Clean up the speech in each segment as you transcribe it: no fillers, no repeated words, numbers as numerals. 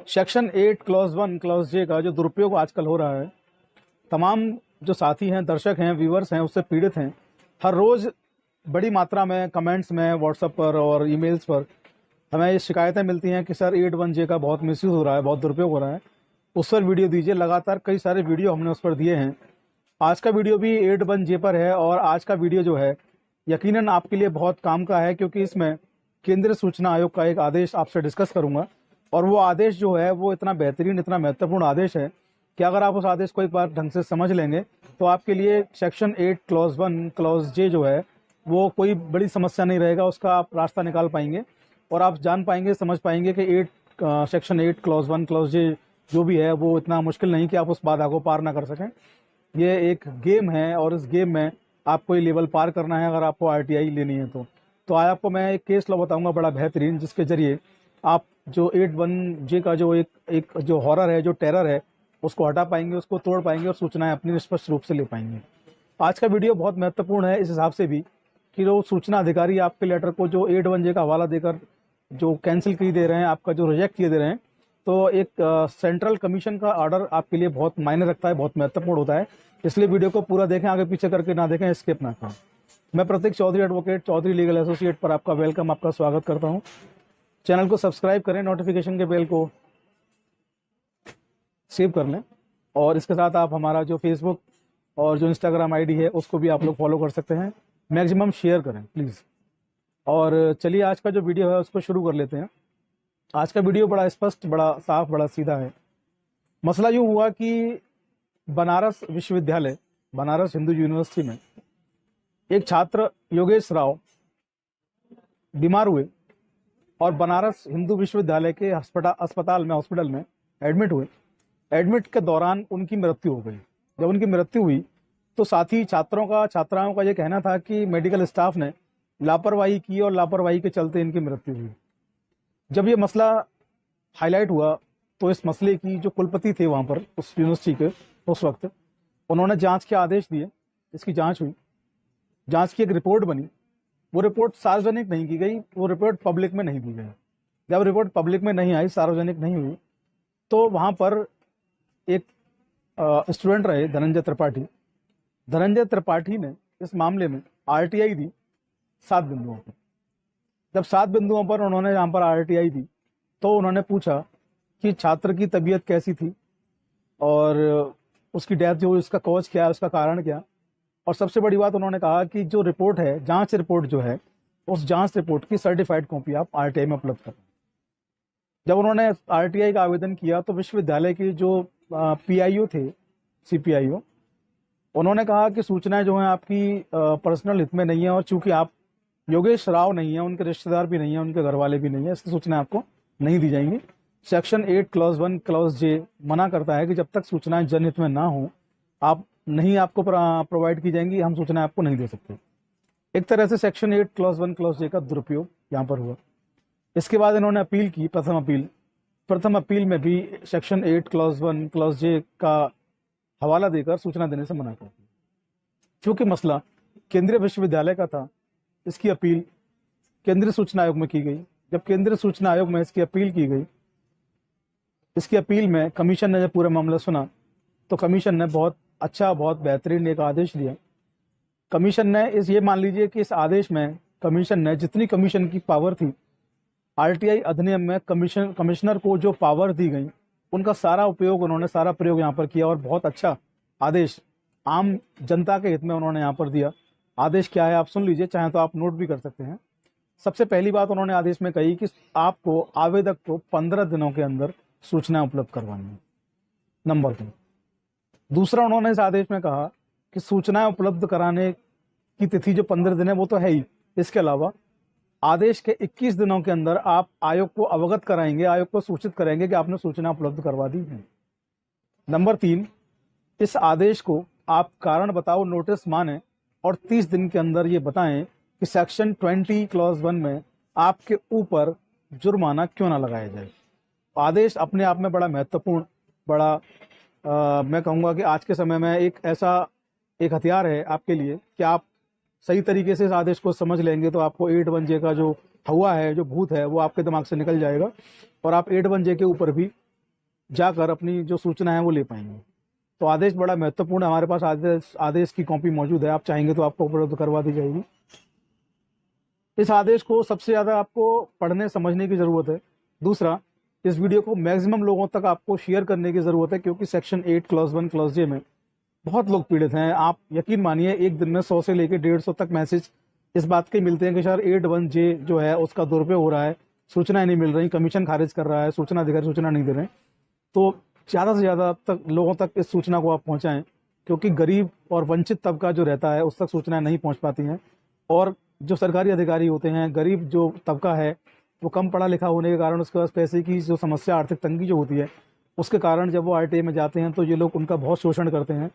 Section 8 clause 1 clause जे का जो दुरुपयोग आजकल हो रहा है, तमाम जो साथी हैं, दर्शक हैं, व्यूवर्स हैं, उससे पीड़ित हैं। हर रोज़ बड़ी मात्रा में कमेंट्स में, व्हाट्सएप पर और ईमेल्स पर हमें ये शिकायतें मिलती हैं कि सर 8.1J का बहुत मिसयूज़ हो रहा है, बहुत दुरुपयोग हो रहा है, उस पर वीडियो दीजिए। लगातार कई सारे वीडियो हमने उस पर दिए हैं। आज का वीडियो भी 8.1J पर है और आज का वीडियो जो है यकीनन आपके लिए बहुत काम का है, क्योंकि इसमें केंद्रीय सूचना आयोग का एक आदेश आपसे डिस्कस करूंगा। और वो आदेश जो है वो इतना बेहतरीन, इतना महत्वपूर्ण आदेश है कि अगर आप उस आदेश को एक बार ढंग से समझ लेंगे तो आपके लिए सेक्शन 8 क्लॉज 1 क्लॉज जे जो है वो कोई बड़ी समस्या नहीं रहेगा। उसका आप रास्ता निकाल पाएंगे और आप जान पाएंगे, समझ पाएंगे कि सेक्शन 8 क्लॉज 1 क्लॉज जे जो भी है वो इतना मुश्किल नहीं कि आप उस बाधा को पार ना कर सकें। ये एक गेम है और इस गेम में आपको ये लेवल पार करना है अगर आपको आरटीआई लेनी है तो आज आपको मैं एक केस लॉ बताऊंगा बड़ा बेहतरीन, जिसके जरिए आप जो 8.1J का जो एक जो हॉरर है, जो टेरर है, उसको हटा पाएंगे, उसको तोड़ पाएंगे और सूचनाएं अपनी स्पष्ट रूप से ले पाएंगे। आज का वीडियो बहुत महत्वपूर्ण है इस हिसाब से भी कि जो सूचना अधिकारी आपके लेटर को जो 8.1J का हवाला देकर जो कैंसिल किए दे रहे हैं, आपका जो रिजेक्ट किए दे रहे हैं, तो एक सेंट्रल कमीशन का ऑर्डर आपके लिए बहुत मायने रखता है, बहुत महत्वपूर्ण होता है। इसलिए वीडियो को पूरा देखें, आगे पीछे करके ना देखें, स्किप ना करें। मैं Prateek Chaudhary, advocate, Chaudhary legal associate पर आपका वेलकम, आपका स्वागत करता हूं। चैनल को सब्सक्राइब करें, नोटिफिकेशन के बेल को सेव कर लें और इसके साथ आप हमारा जो फेसबुक और जो इंस्टाग्राम आईडी है उसको भी आप लोग फॉलो कर सकते हैं। मैक्सिमम शेयर करें प्लीज़। और चलिए आज का जो वीडियो है उसको शुरू कर लेते हैं। आज का वीडियो बड़ा स्पष्ट, बड़ा साफ, बड़ा सीधा है। मसला यूँ हुआ कि बनारस विश्वविद्यालय, बनारस हिंदू यूनिवर्सिटी में एक छात्र योगेश राव बीमार हुए और बनारस हिंदू विश्वविद्यालय के हॉस्पिटल में एडमिट हुए। एडमिट के दौरान उनकी मृत्यु हो गई। जब उनकी मृत्यु हुई तो साथी छात्राओं का ये कहना था कि मेडिकल स्टाफ ने लापरवाही की और लापरवाही के चलते इनकी मृत्यु हुई। जब ये मसला हाईलाइट हुआ तो इस मसले की जो कुलपति थे वहाँ पर उस यूनिवर्सिटी के उस वक्त, उन्होंने जांच के आदेश दिए। इसकी जांच हुई, जांच की एक रिपोर्ट बनी। वो रिपोर्ट सार्वजनिक नहीं की गई, वो रिपोर्ट पब्लिक में नहीं दी गई। जब रिपोर्ट पब्लिक में नहीं आई, सार्वजनिक नहीं हुई, तो वहाँ पर एक स्टूडेंट रहे धनंजय त्रिपाठी। धनंजय त्रिपाठी ने इस मामले में आरटीआई दी 7 बिंदुओं पर। जब 7 बिंदुओं पर उन्होंने यहाँ पर आरटीआई दी तो उन्होंने पूछा कि छात्र की तबीयत कैसी थी और उसकी डेथ जो हुई उसका कॉज क्या है, उसका कारण क्या। और सबसे बड़ी बात उन्होंने कहा कि जो रिपोर्ट है, जांच रिपोर्ट जो है, उस जांच रिपोर्ट की सर्टिफाइड कॉपी आप आरटीआई में उपलब्ध करें। जब उन्होंने आरटीआई का आवेदन किया तो विश्वविद्यालय की जो पीआईओ थे, सीपीआईओ, उन्होंने कहा कि सूचनाएं जो हैं आपकी पर्सनल हित में नहीं है और चूंकि आप योगेश राव नहीं है, उनके रिश्तेदार भी नहीं है, उनके घर वाले भी नहीं है, इसकी सूचनाएं आपको नहीं दी जाएंगी। सेक्शन 8 क्लॉज 1 क्लॉज जे मना करता है कि जब तक सूचनाएं जनहित में ना हो आपको प्रोवाइड की जाएंगी, हम सूचनाएं आपको नहीं दे सकते। एक तरह से सेक्शन 8 क्लॉज 1 क्लॉज जे का दुरुपयोग यहाँ पर हुआ। इसके बाद इन्होंने अपील की, प्रथम अपील में भी सेक्शन 8 क्लॉज 1 क्लॉज जे का हवाला देकर सूचना देने से मना कर दिया। क्योंकि मसला केंद्रीय विश्वविद्यालय का था, इसकी अपील केंद्रीय सूचना आयोग में की गई। जब केंद्रीय सूचना आयोग में इसकी अपील की गई, इसकी अपील में कमीशन ने जब पूरा मामला सुना तो कमीशन ने बहुत अच्छा, बहुत बेहतरीन एक आदेश दिया। कमीशन ने ये मान लीजिए कि इस आदेश में कमीशन ने जितनी कमीशन की पावर थी, आरटीआई अधिनियम में कमिश्नर को जो पावर दी गई, उनका सारा उपयोग उन्होंने, सारा प्रयोग यहाँ पर किया और बहुत अच्छा आदेश आम जनता के हित में उन्होंने यहाँ पर दिया। आदेश क्या है आप सुन लीजिए, चाहे तो आप नोट भी कर सकते हैं। सबसे पहली बात उन्होंने आदेश में कही कि आपको आवेदक को 15 दिनों के अंदर सूचना उपलब्ध करवानी है, नंबर 2। दूसरा, उन्होंने इस आदेश में कहा कि सूचनाएं उपलब्ध कराने की तिथि जो 15 दिन है वो तो है ही, इसके अलावा आदेश के 21 दिनों के अंदर आप आयोग को अवगत कराएंगे, आयोग को सूचित करेंगे कि आपने सूचना उपलब्ध करवा दी है। नंबर 3, इस आदेश को आप कारण बताओ नोटिस माने और 30 दिन के अंदर ये बताएं कि सेक्शन 20 क्लॉज 1 में आपके ऊपर जुर्माना क्यों ना लगाया जाए। आदेश अपने आप में बड़ा महत्वपूर्ण, बड़ा मैं कहूँगा कि आज के समय में एक ऐसा एक हथियार है आपके लिए कि आप सही तरीके से इस आदेश को समझ लेंगे तो आपको 8.1J का जो हवा है, जो भूत है, वो आपके दिमाग से निकल जाएगा और आप 8.1J के ऊपर भी जाकर अपनी जो सूचना है वो ले पाएंगे। तो आदेश बड़ा महत्वपूर्ण है, हमारे पास आदेश की कॉपी मौजूद है, आप चाहेंगे तो आपको उपलब्ध करवा दी जाएगी। इस आदेश को सबसे ज़्यादा आपको पढ़ने समझने की ज़रूरत है। दूसरा, इस वीडियो को मैक्सिमम लोगों तक आपको शेयर करने की ज़रूरत है, क्योंकि सेक्शन 8 क्लॉज 1 क्लॉज जे में बहुत लोग पीड़ित हैं। आप यकीन मानिए, एक दिन में 100 से लेकर 150 तक मैसेज इस बात के मिलते हैं कि सर 81J जो है उसका दुरुपयोग हो रहा है, सूचनाएं नहीं मिल रही, कमीशन खारिज कर रहा है, सूचना अधिकारी सूचना नहीं दे रहे हैं। तो ज़्यादा से ज़्यादा तक लोगों तक इस सूचना को आप पहुँचाएँ, क्योंकि गरीब और वंचित तबका जो रहता है उस तक सूचनाएं नहीं पहुँच पाती हैं। और जो सरकारी अधिकारी होते हैं, गरीब जो तबका है वो कम पढ़ा लिखा होने के कारण उसके पास पैसे की जो समस्या, आर्थिक तंगी जो होती है, उसके कारण जब वो आरटीआई में जाते हैं तो ये लोग उनका बहुत शोषण करते हैं।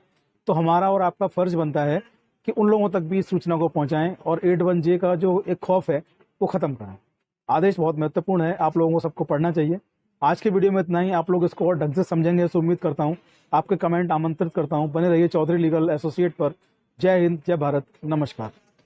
तो हमारा और आपका फ़र्ज बनता है कि उन लोगों तक भी इस सूचना को पहुंचाएं और 81J का जो एक खौफ है वो ख़त्म करें। आदेश बहुत महत्वपूर्ण है, आप लोगों को सबको पढ़ना चाहिए। आज के वीडियो में इतना ही। आप लोग इसको और ढंग से समझेंगे ऐसे उम्मीद करता हूँ। आपके कमेंट आमंत्रित करता हूँ। बने रहिए चौधरी लीगल एसोसिएट पर। जय हिंद, जय भारत, नमस्कार।